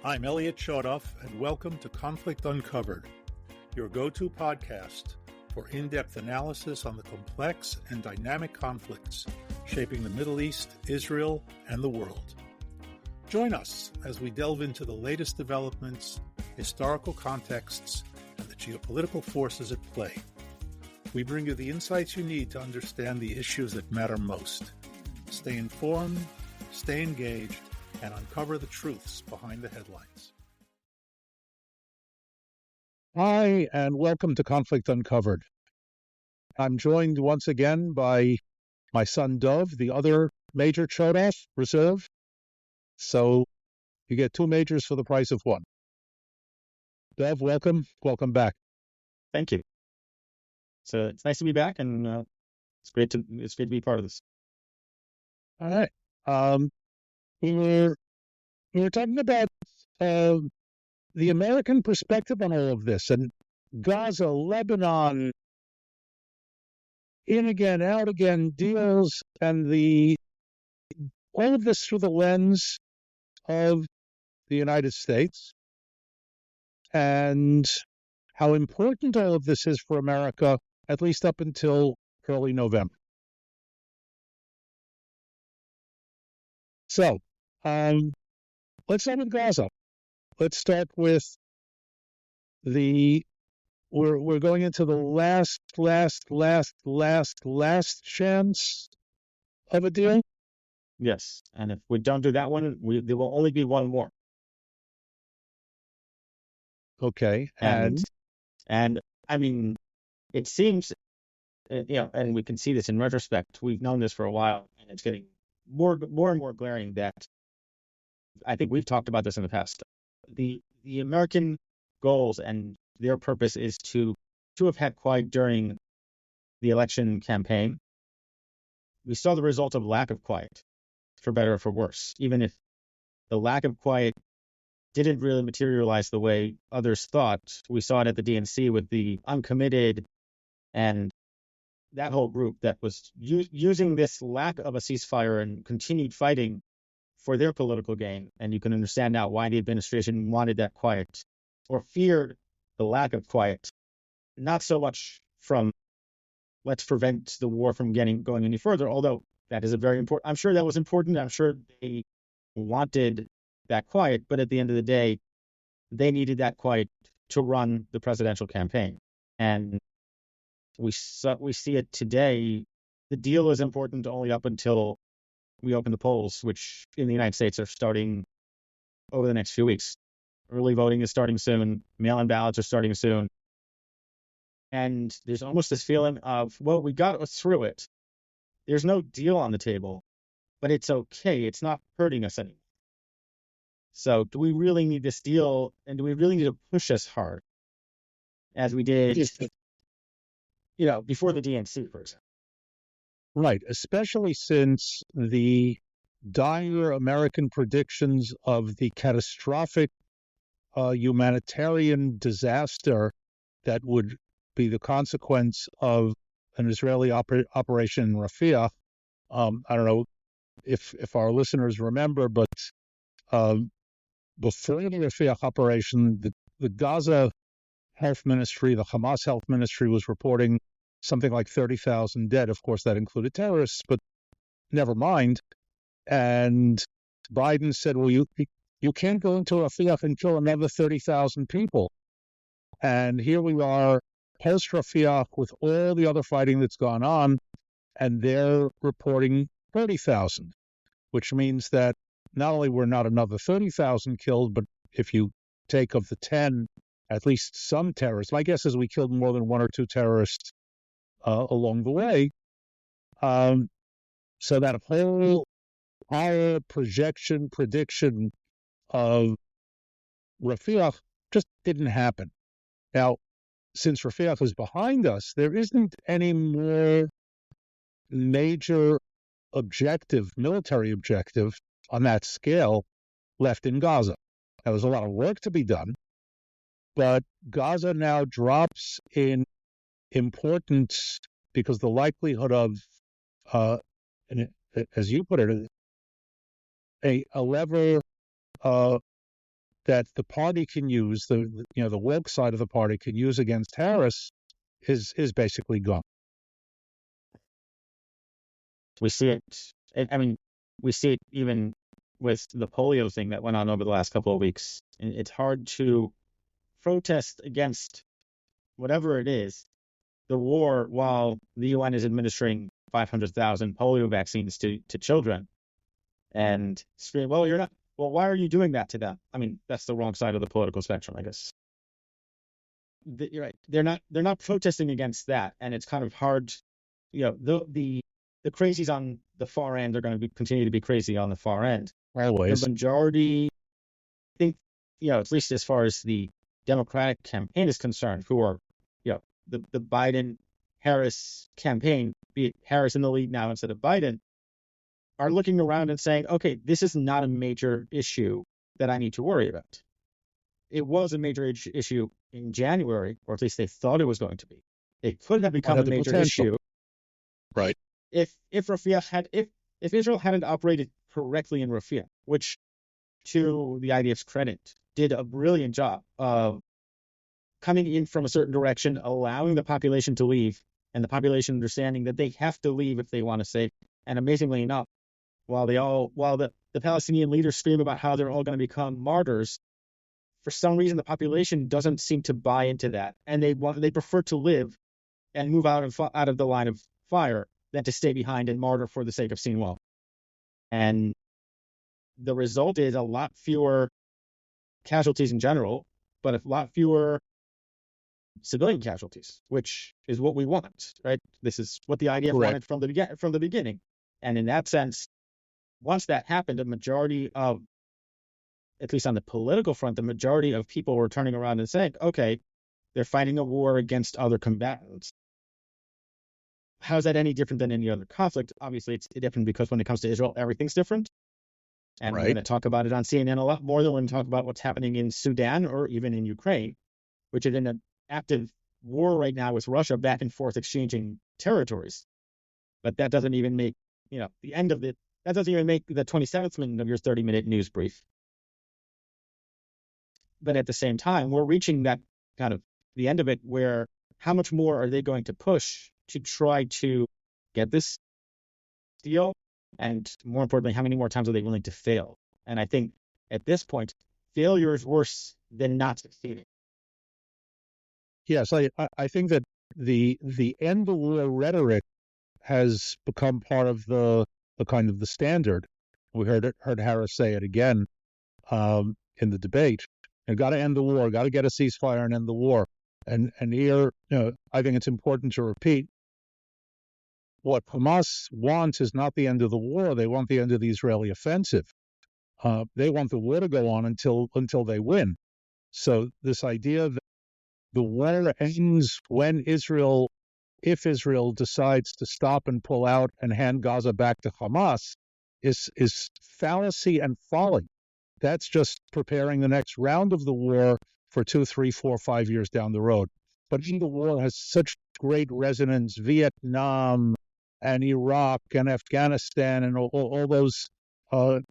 I'm Dov Chodoff, and welcome to Conflict Uncovered, your go-to podcast for in-depth analysis on the complex and dynamic conflicts shaping the Middle East, Israel, and the world. Join us as we delve into the latest developments, historical contexts, and the geopolitical forces at play. We bring you the insights you need to understand the issues that matter most. Stay informed, stay engaged, and uncover the truths behind the headlines. Hi, and welcome to Conflict Uncovered. I'm joined once again by my son Dov, the other Major Chodoff Reserve. So you get two majors for the price of one. Dov, welcome. Welcome back. Thank you. So it's nice to be back, and it's great to be part of this. All right. We were talking about the American perspective on all of this, and Gaza, Lebanon, in again, out again, deals, and all of this through the lens of the United States, and how important all of this is for America, at least up until early November. So, let's start with Gaza. Let's start with we're going into the last chance of a deal. Yes, and if we don't do that one, there will only be one more. Okay, and I mean, it seems, and we can see this in retrospect. We've known this for a while, and it's getting more and more glaring that I think we've talked about this in the past. The American goals and their purpose is to have had quiet during the election campaign. We saw the result of lack of quiet, for better or for worse. Even if the lack of quiet didn't really materialize the way others thought, we saw it at the DNC with the uncommitted and that whole group that was using this lack of a ceasefire and continued fighting for their political gain. And you can understand now why the administration wanted that quiet, or feared the lack of quiet, not so much from let's prevent the war from going any further, although that is a very important, I'm sure that was important. I'm sure they wanted that quiet, but at the end of the day, they needed that quiet to run the presidential campaign. And we see it today. The deal is important only up until we open the polls, which in the United States are starting over the next few weeks. Early voting is starting soon. Mail-in ballots are starting soon. And there's almost this feeling of, well, we got us through it. There's no deal on the table, but it's okay. It's not hurting us anymore. So do we really need this deal? And do we really need to push as hard as we did, before the DNC, for example? Right, especially since the dire American predictions of the catastrophic humanitarian disaster that would be the consequence of an Israeli operation in Rafah. I don't know if our listeners remember, but before the Rafah operation, the Gaza Health Ministry, the Hamas Health Ministry, was reporting something like 30,000 dead. Of course, that included terrorists, but never mind. And Biden said, well, you can't go into Rafah and kill another 30,000 people. And here we are, post-Rafah, with all the other fighting that's gone on, and they're reporting 30,000, which means that not only were not another 30,000 killed, but if you take of the 10, at least some terrorists, my guess is we killed more than one or two terrorists along the way. So that whole higher prediction of Rafah just didn't happen. Now, since Rafah is behind us, there isn't any more major military objective on that scale left in Gaza. Now, there's a lot of work to be done, but Gaza now drops in importance because the likelihood of, as you put it, a lever that the party can use, the woke side of the party can use against Harris is basically gone. We see it. I mean, we see it even with the polio thing that went on over the last couple of weeks. It's hard to protest against whatever it is, the war, while the UN is administering 500,000 polio vaccines to children, and scream, well, you're not. Well, why are you doing that to them? I mean, that's the wrong side of the political spectrum, I guess. You're right. They're not protesting against that, and it's kind of hard. The crazies on the far end are going to continue to be crazy on the far end. Always. The majority, I think, at least as far as the Democratic campaign is concerned, who are, the Biden-Harris campaign, be it Harris in the lead now instead of Biden, are looking around and saying, okay, this is not a major issue that I need to worry about. It was a major issue in January, or at least they thought it was going to be. It could have become a major issue. Right. If Israel hadn't operated correctly in Rafah, which, to the IDF's credit, did a brilliant job of coming in from a certain direction, allowing the population to leave, and the population understanding that they have to leave if they want to save. And amazingly enough, while the Palestinian leaders scream about how they're all going to become martyrs, for some reason the population doesn't seem to buy into that, and they prefer to live and move out of the line of fire than to stay behind and martyr for the sake of seeing well. And the result is a lot fewer casualties in general, but a lot fewer civilian casualties, which is what we want, right? This is what the IDF wanted from the beginning. And in that sense, once that happened, a majority of, at least on the political front, the majority of people were turning around and saying, okay, they're fighting a war against other combatants. How's that any different than any other conflict? Obviously, it's different because when it comes to Israel, everything's different. And we're going to talk about it on CNN a lot more than we're going to talk about what's happening in Sudan or even in Ukraine, which is in an active war right now with Russia back and forth exchanging territories. But that doesn't even make, the end of it, that doesn't even make the 27th minute of your 30-minute news brief. But at the same time, we're reaching that kind of the end of it where how much more are they going to push to try to get this deal? And more importantly, how many more times are they willing to fail? And I think at this point, failure is worse than not succeeding. Yes, I think that the end the war rhetoric has become part of the kind of the standard. We heard Harris say it again in the debate. You got to end the war, got to get a ceasefire and end the war. And here, I think it's important to repeat, what Hamas wants is not the end of the war. They want the end of the Israeli offensive. They want the war to go on until they win. So this idea that the war ends when if Israel decides to stop and pull out and hand Gaza back to Hamas is fallacy and folly. That's just preparing the next round of the war for 2, 3, 4, 5 years down the road. But the war has such great resonance, Vietnam and Iraq and Afghanistan and all those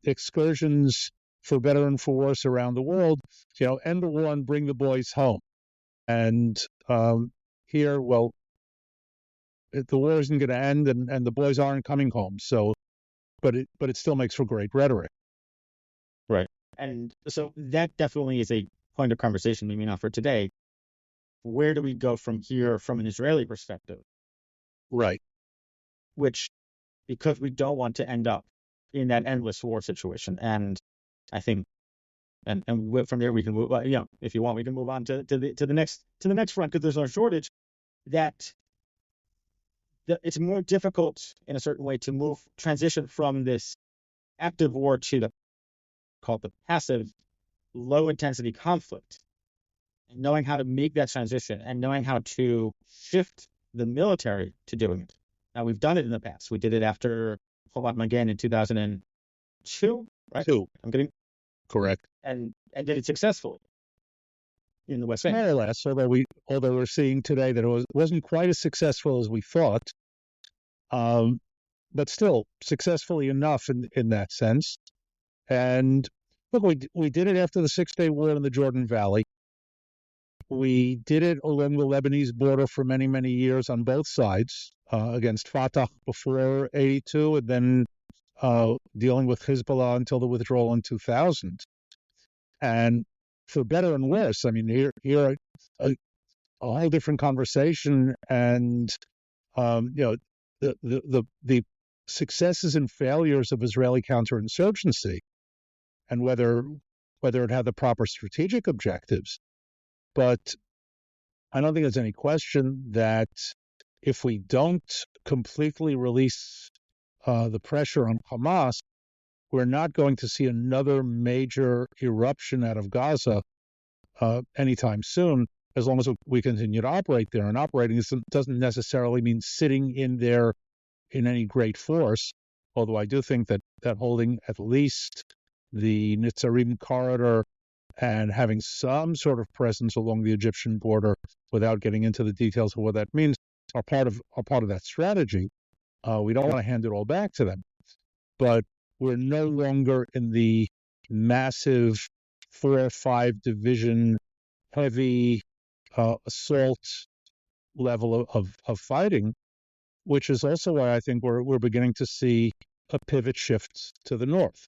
excursions, for better and for worse, around the world. End the war and bring the boys home. And here, well, the war isn't going to end, and the boys aren't coming home. So, but it still makes for great rhetoric. Right. And so that definitely is a point of conversation, maybe not for today. Where do we go from here from an Israeli perspective? Right. Which, because we don't want to end up in that endless war situation. And I think, and from there we can move, if you want, we can move on to the next front, because there's no shortage that it's more difficult in a certain way to transition from this active war to called the passive, low-intensity conflict. And knowing how to make that transition and knowing how to shift the military to doing it. Now, we've done it in the past. We did it after Cholat Magen in 2002, right? I'm getting correct. And did it successfully in the West Bank. More or less, although we're seeing today that it wasn't quite as successful as we thought, but still successfully enough in that sense. And look, we did it after the 6 Day War in the Jordan Valley. We did it along the Lebanese border for many, many years on both sides against Fatah before 82, and then dealing with Hezbollah until the withdrawal in 2000. And for better and worse, I mean, here a whole different conversation, and the successes and failures of Israeli counterinsurgency, and whether it had the proper strategic objectives. But I don't think there's any question that if we don't completely release the pressure on Hamas, we're not going to see another major eruption out of Gaza anytime soon, as long as we continue to operate there. And operating doesn't necessarily mean sitting in there in any great force, although I do think that holding at least the Nitzarim corridor and having some sort of presence along the Egyptian border, without getting into the details of what that means, are part of that strategy. We don't want to hand it all back to them, but we're no longer in the massive 4 or 5 division heavy assault level of fighting, which is also why I think we're beginning to see a pivot shift to the north,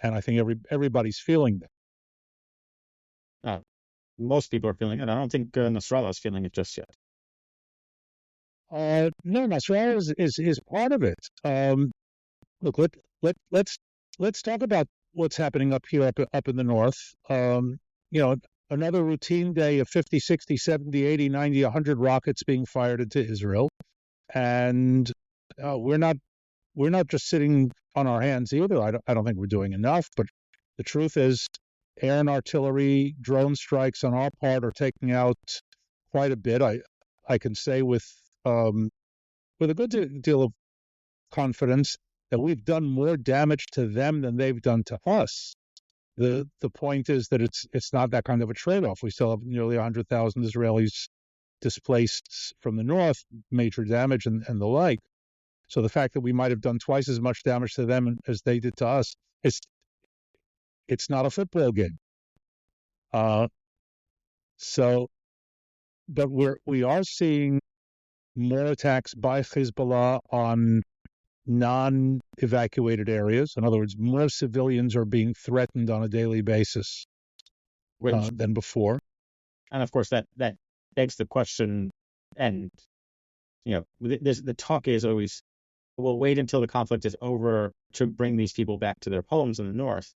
and I think everybody's feeling that. Most people are feeling it. I don't think Nasrallah is feeling it just yet. No, Nasrallah is part of it. Look, let's talk about what's happening up here, up in the north. Another routine day of 50, 60, 70, 80, 90, 100 rockets being fired into Israel, and we're not just sitting on our hands either. I don't think we're doing enough, but the truth is, air and artillery, drone strikes on our part are taking out quite a bit. I can say with a good deal of confidence that we've done more damage to them than they've done to us. The point is that it's not that kind of a trade-off. We still have nearly 100,000 Israelis displaced from the north, major damage and the like. So the fact that we might have done twice as much damage to them as they did to us, it's not a football game. But we are seeing more attacks by Hezbollah on non-evacuated areas. In other words, more civilians are being threatened on a daily basis than before. And of course, that begs the question, and the talk is always, we'll wait until the conflict is over to bring these people back to their homes in the north.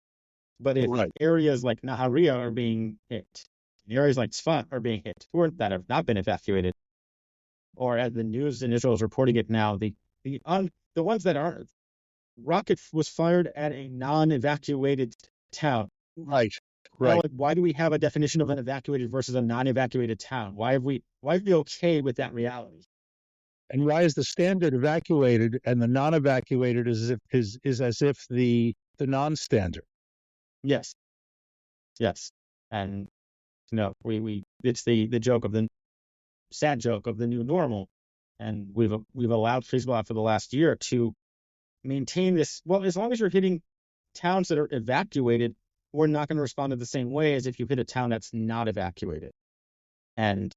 But if areas like Nahariya are being hit, areas like Tzfat are being hit, that have not been evacuated, or as the news in Israel is reporting it now, the ones that aren't, rocket was fired at a non-evacuated town. Right. Why do we have a definition of an evacuated versus a non-evacuated town? Why are we okay with that reality? And why is the standard evacuated and the non-evacuated is as if the non-standard? Yes. And it's the joke of the sad joke of the new normal, and we've allowed Hezbollah for the last year to maintain this. Well, as long as you're hitting towns that are evacuated, we're not going to respond in the same way as if you hit a town that's not evacuated. And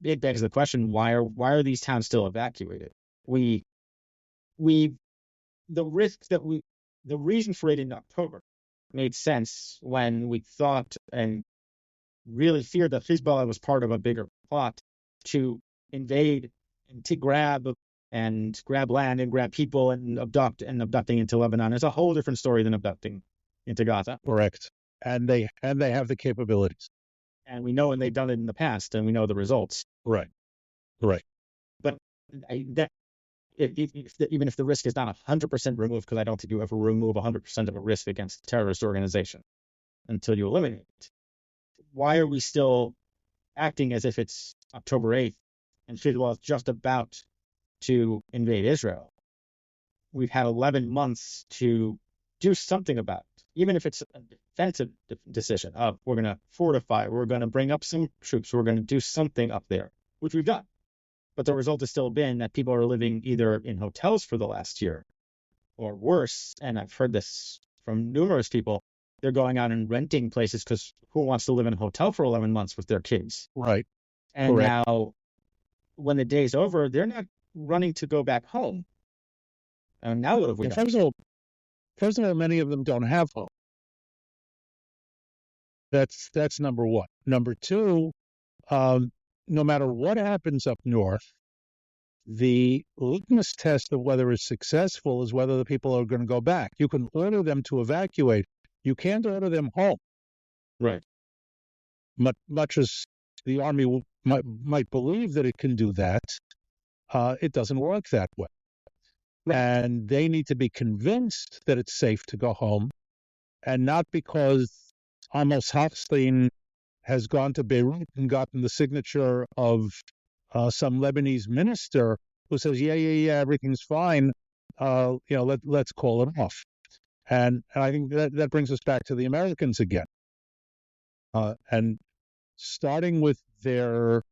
it begs the question: why are these towns still evacuated? The reason for it in October made sense when we thought and really feared that Hezbollah was part of a bigger plot to invade and to grab land and grab people and abducting into Lebanon. Is a whole different story than abducting into Gaza. Correct. And they have the capabilities. And we know, and they've done it in the past, and we know the results. Right. But even if the risk is not 100% removed, because I don't think you ever remove 100% of a risk against a terrorist organization until you eliminate it, why are we still acting as if it's October 8th and Hezbollah is just about to invade Israel? We've had 11 months to do something about it, even if it's a defensive decision of we're going to fortify, we're going to bring up some troops, we're going to do something up there, which we've done. But the result has still been that people are living either in hotels for the last year or worse, and I've heard this from numerous people, they're going out and renting places because who wants to live in a hotel for 11 months with their kids? Right. And Correct. now, when the day's over, they're not running to go back home. And now what have we Well, done? first of all, many of them don't have hope. That's number one. Number two, no matter what happens up north, the litmus test of whether it's successful is whether the people are going to go back. You can order them to evacuate. You can't order them home. Right. Much as the army might believe that it can do that, it doesn't work that way. Right. And they need to be convinced that it's safe to go home, and not because Amos Hochstein has gone to Beirut and gotten the signature of some Lebanese minister who says, yeah, everything's fine. Let's call it off. And I think that brings us back to the Americans again. And starting with their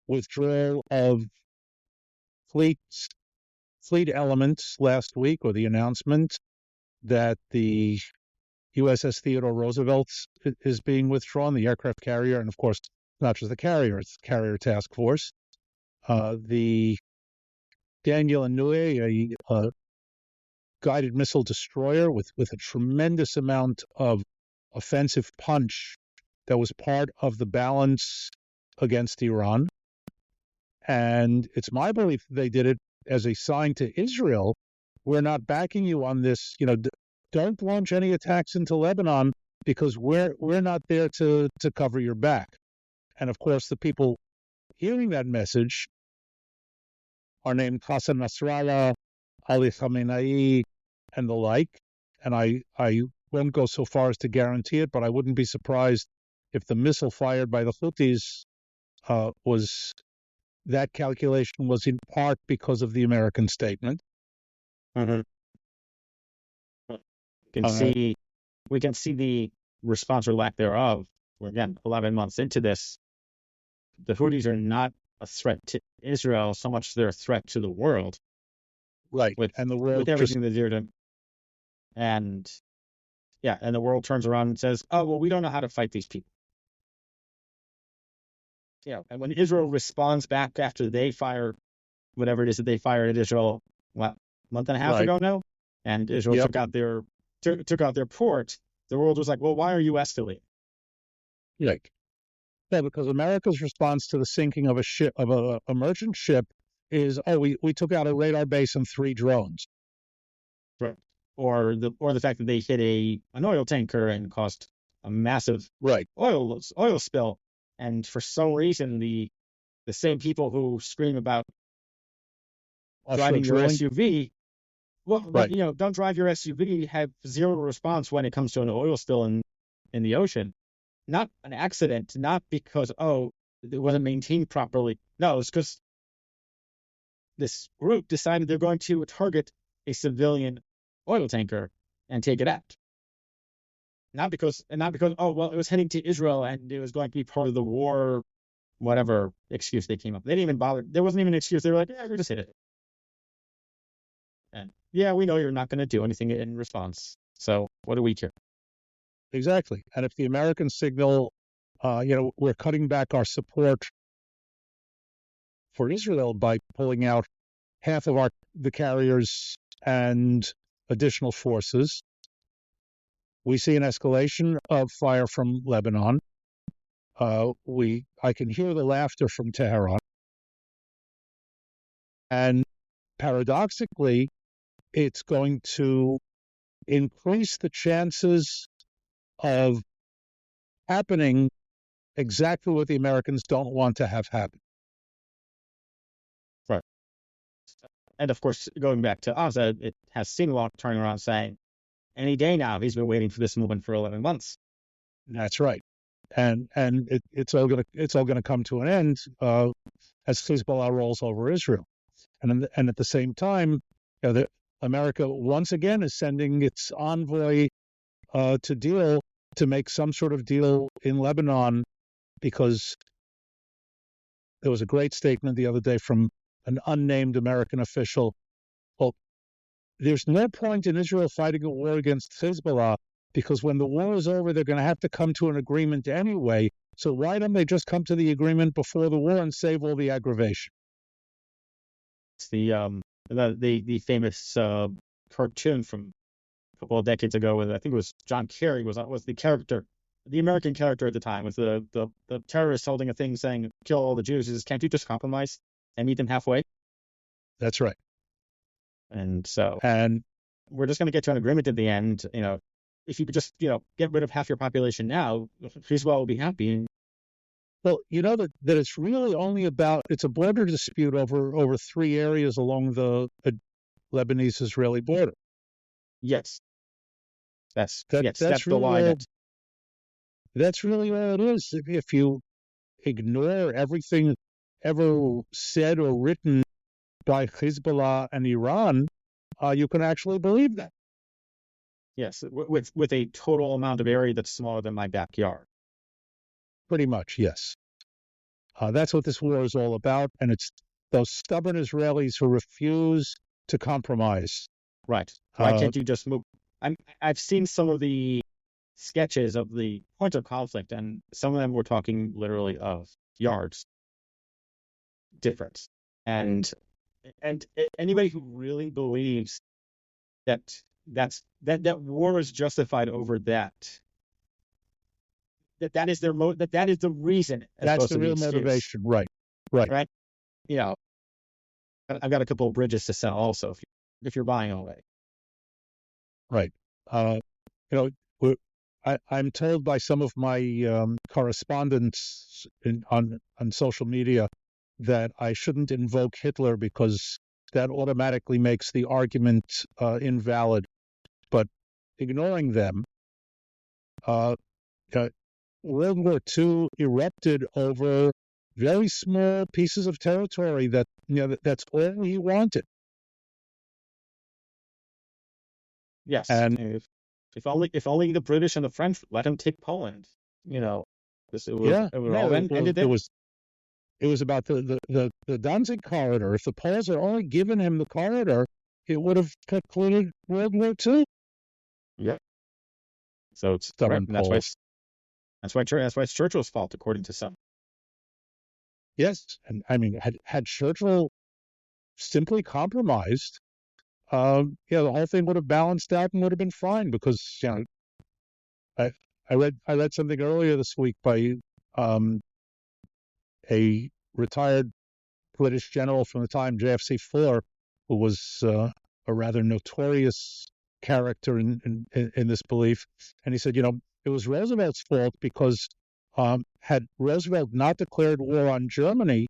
withdrawal of fleet elements last week, or the announcement that the USS Theodore Roosevelt is being withdrawn, the aircraft carrier, and of course, not just the carrier, it's the carrier task force. The Daniel Inouye, a guided missile destroyer with a tremendous amount of offensive punch that was part of the balance against Iran. And it's my belief they did it as a sign to Israel, we're not backing you on this. Don't launch any attacks into Lebanon because we're not there to cover your back. And of course, the people hearing that message are named Hassan Nasrallah, Ali Khamenei, and the like. And I won't go so far as to guarantee it, but I wouldn't be surprised if the missile fired by the Houthis that calculation was in part because of the American statement. Mm-hmm. We can see the response or lack thereof. We're again 11 months into this. The Houthis are not a threat to Israel so much as they're a threat to the world. Right. And the world with everything they do to. And the world turns around and says, "Oh, well, we don't know how to fight these people." And when Israel responds back after they fire whatever it is that they fired at Israel, a month and a half ago now, and Israel took out their port, the world was like, "Well, why are you escalating?" Right. Yeah, because America's response to the sinking of a merchant ship is, we took out a radar base and 3 drones. Right. Or the fact that they hit an oil tanker and caused a massive oil spill, and for some reason the same people who scream about driving your SUV, don't drive your SUV, have zero response when it comes to an oil spill in the ocean. Not an accident, not because, it wasn't maintained properly. No, it's because this group decided they're going to target a civilian oil tanker and take it out. Not because, it was heading to Israel and it was going to be part of the war, whatever excuse they came up. They didn't even bother. There wasn't even an excuse. They were like, yeah, we just hit it. And we know you're not going to do anything in response. So what do we care? Exactly. And if the Americans signal, we're cutting back our support for Israel by pulling out half of the carriers and additional forces, we see an escalation of fire from Lebanon. I can hear the laughter from Tehran. And paradoxically, it's going to increase the chances of happening exactly what the Americans don't want to have happen. Right. And of course, going back to Azad, it has Sinwar turning around saying, any day now, he's been waiting for this moment for 11 months. That's right. And it's all going to come to an end as Hezbollah rolls over Israel. And at the same time, America once again is sending its envoy to make some sort of deal in Lebanon, because there was a great statement the other day from an unnamed American official. Well, there's no point in Israel fighting a war against Hezbollah because when the war is over, they're going to have to come to an agreement anyway. So why don't they just come to the agreement before the war and save all the aggravation? It's the famous cartoon from a couple of decades ago with, I think it was John Kerry was the character, the American character at the time, was the terrorist holding a thing saying kill all the Jews. He says, can't you just compromise and meet them halfway? That's right. And so And we're just going to get to an agreement at the end. If you could just get rid of half your population now, Hezbollah will be happy. well, you know that it's really only it's a border dispute over 3 areas along the Lebanese-Israeli border. Yes. That's That's the line. really that's really all it is. If you ignore everything ever said or written by Hezbollah and Iran, you can actually believe that. Yes, with a total amount of area that's smaller than my backyard. Pretty much, yes. That's what this war is all about, and it's those stubborn Israelis who refuse to compromise. Right. Why can't you just move? I've seen some of the sketches of the points of conflict, and some of them were talking literally of yards difference. And anybody who really believes that war is justified over that is their that is the reason. That's the real motivation, right? Right. I've got a couple of bridges to sell also if you're buying away. Right. I'm told by some of my correspondents on social media that I shouldn't invoke Hitler because that automatically makes the argument invalid. But ignoring them, World War II erupted over very small pieces of territory that's all he wanted. Yes, and if only the British and the French let him take Poland, it was about the Danzig corridor. If the Poles had only given him the corridor, it would have concluded World War II. Yeah. So it's stubborn Poles. That's why it's Churchill's fault, according to some. Yes, and I mean, had Churchill simply compromised, the whole thing would have balanced out and would have been fine. Because I read something earlier this week by a retired British general from the time, JFC4, who was a rather notorious character in this belief, and he said, it was Roosevelt's fault because had Roosevelt not declared war on Germany,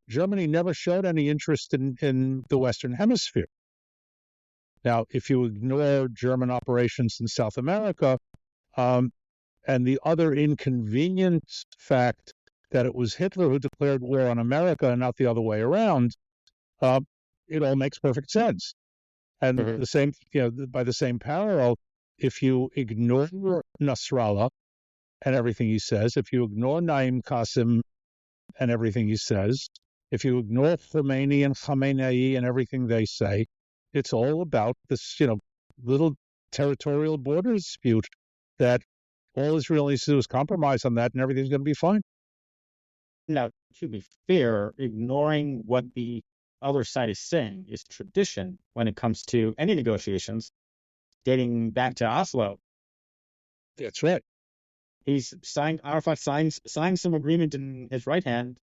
Germany never showed any interest in the Western Hemisphere. Now, if you ignore German operations in South America, and the other inconvenient fact that it was Hitler who declared war on America and not the other way around, it all makes perfect sense. And the same, by the same parallel, if you ignore Nasrallah and everything he says, if you ignore Naim Qasim and everything he says, if you ignore Khomeini and Khamenei and everything they say, it's all about this, little territorial border dispute that all Israelis do is compromise on that and everything's going to be fine. Now, to be fair, ignoring what the other side is saying is tradition when it comes to any negotiations dating back to Oslo. That's right. Arafat signs some agreement in his right hand,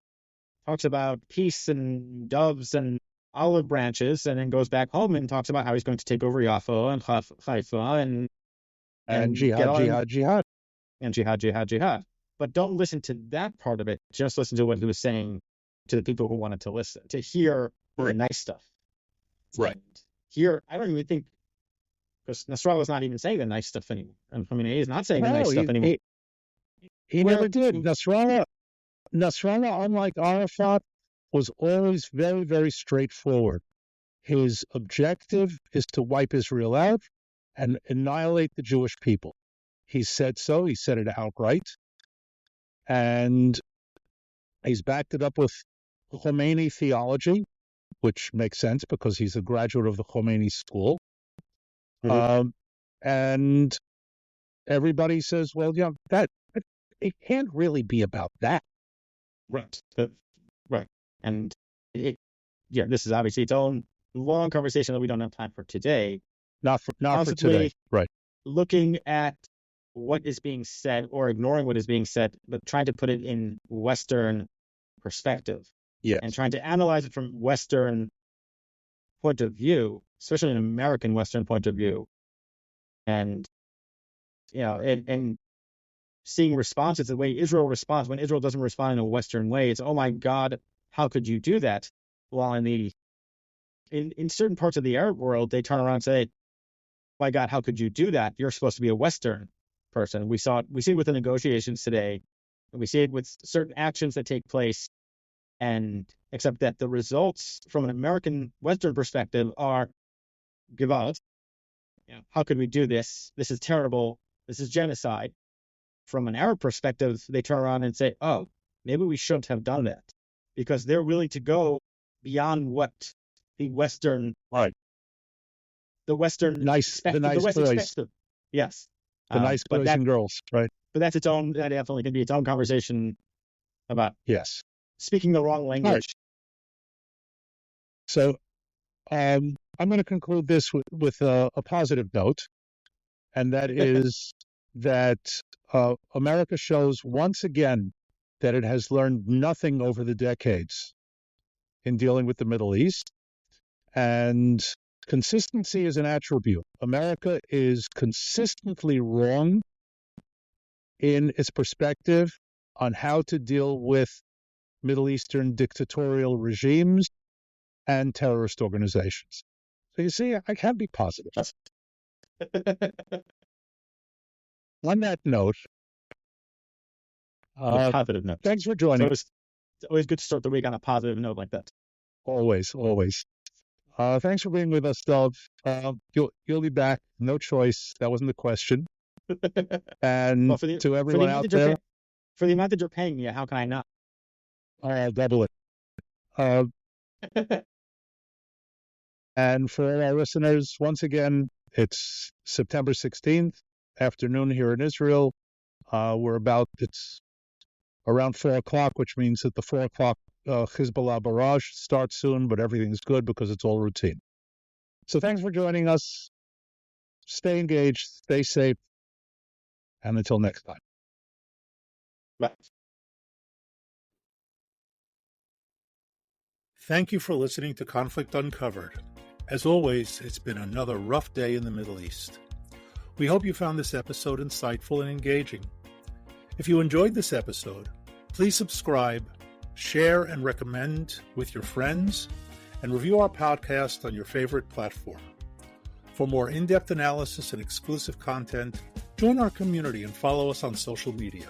talks about peace and doves and olive branches, and then goes back home and talks about how he's going to take over Yaffo and Haifa and Jihad. And Jihad. But don't listen to that part of it. Just listen to what he was saying to the people who wanted to listen, to hear the nice stuff. Right. And here, I don't even think, because Nasrallah's not even saying the nice stuff anymore. And Khamenei is not saying the nice stuff anymore. He never did. Nasrallah, unlike Arafat, was always very, very straightforward. His objective is to wipe Israel out and annihilate the Jewish people. He said so. He said it outright. And he's backed it up with Khomeini theology, which makes sense because he's a graduate of the Khomeini school. And everybody says, well, that it can't really be about that. Right. Right. And this is obviously its own long conversation that we don't have time for today. Not for today. Right. Looking at what is being said or ignoring what is being said, but trying to put it in Western perspective. Yes. And trying to analyze it from Western point of view, especially an American Western point of view. And, and seeing responses, the way Israel responds, when Israel doesn't respond in a Western way, it's, oh my God, how could you do that? While in certain parts of the Arab world, they turn around and say, my God, how could you do that? You're supposed to be a Western person. We see it with the negotiations today, and we see it with certain actions that take place, and except that the results from an American Western perspective are Gewalt. How could we do this? This is terrible. This is genocide. From an Arab perspective, they turn around and say, oh, maybe we shouldn't have done that, because they're willing to go beyond what the Western, right, the Western, the nice boys, yes, the nice boys and girls, right? But that definitely can be its own conversation about speaking the wrong language. Right. So, I'm going to conclude this with a positive note, and that is that America shows once again that it has learned nothing over the decades in dealing with the Middle East, and consistency is an attribute. America is consistently wrong in its perspective on how to deal with Middle Eastern dictatorial regimes and terrorist organizations. So you see, I can be positive. On that note, positive note. Thanks for joining. It's always good to start the week on a positive note like that. Always. Thanks for being with us, Dov. You'll be back. No choice. That wasn't the question. And to everyone out there, for the amount that you're paying me, how can I not? I'll double it. And for our listeners, once again, it's September 16th, afternoon here in Israel. It's around 4 o'clock, which means that the 4 o'clock Hezbollah barrage starts soon, but everything's good because it's all routine. So thanks for joining us. Stay engaged, stay safe, and until next time. Bye. Thank you for listening to Conflict Uncovered. As always, it's been another rough day in the Middle East. We hope you found this episode insightful and engaging. If you enjoyed this episode, please subscribe, share and recommend with your friends, and review our podcast on your favorite platform. For more in-depth analysis and exclusive content, join our community and follow us on social media.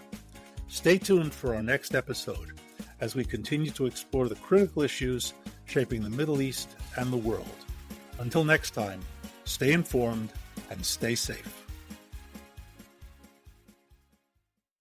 Stay tuned for our next episode as we continue to explore the critical issues shaping the Middle East and the world. Until next time, stay informed and stay safe.